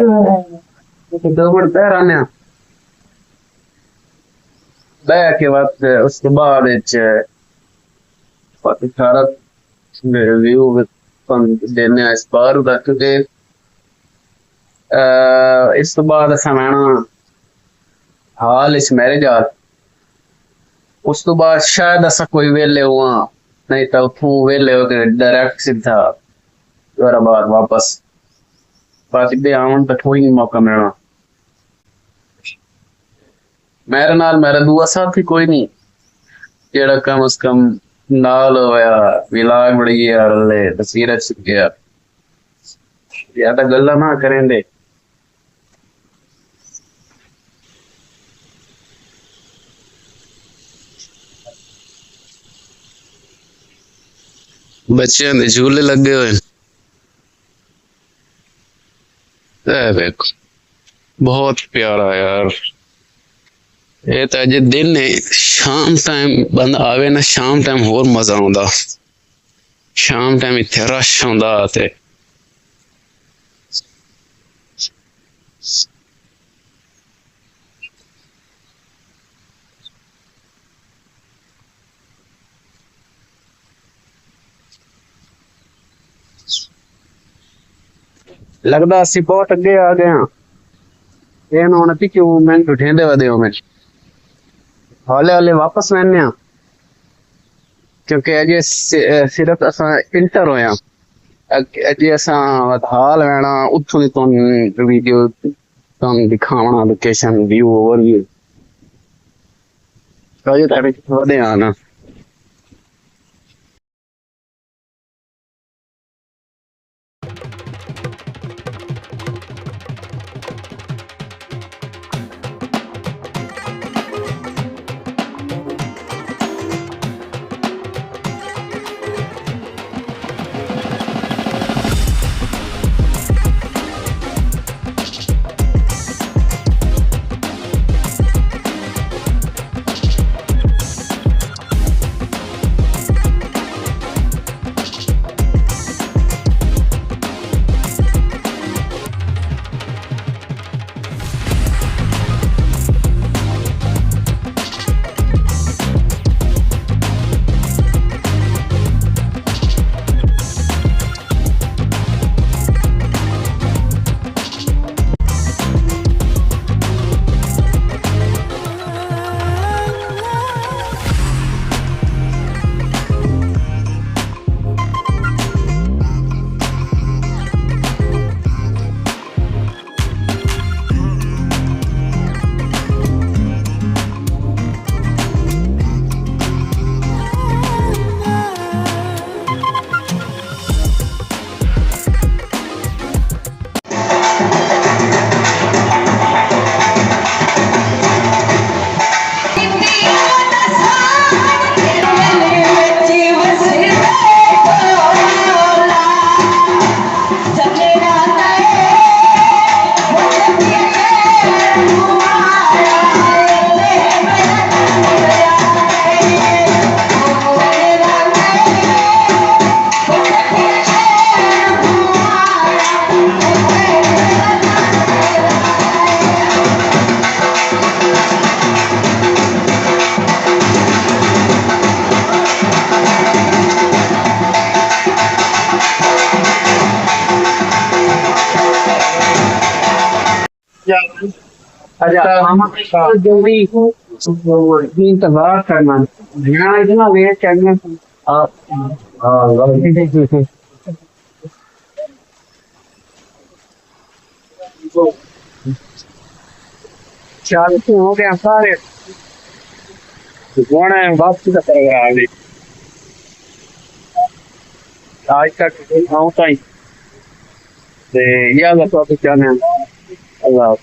दो मिनट बह रहा बह के बाद उसके बाद सारा व्यू देने इस बार का क्योंकि इस तो बाद असा रहना हाल इस मैरिज हाल उस तो बाद शायद असा कोई वेले हुआ नहीं तो उठूं वेले हो के डायरेक्ट सीधा जोराबाद वापस बाकी दे आवन तो कोई नहीं मौका मिलना मेरे नाल मेरा दूआ साथी कोई नहीं जेड़ा कम से कम नाल होया विलाग बड़ी यार ले तस्वीर च गया या तो गल्ला ना करें दे बच्चों के झूले लगे हुए देखो बहुत प्यारा यार ये तो अजे दिन है शाम टाइम बंद आवे ना शाम टाइम होर मजा आंदा शाम टाइम इत्थे रश आंदा ते लगदा असी बहुत अगे आ गए ये हुण पिछे मूवमेंट उठेंदे वदे हो मैं हौले हौले वापस वहने क्योंकि अजे सिर्फ असा इंटर होया अजे असा हाल वहना उथों तो वीडियो तुम दिखावना लोकेशन व्यू ओवरव्यू अजे तारे वदे आना जल्दी इंतजार करना ध्यान इतना वेट करने चाल हो गया सारे कौन है वापसी का प्रोग्राम आज तक आऊँ ताई ये अल्लाह तो क्या है अल्लाह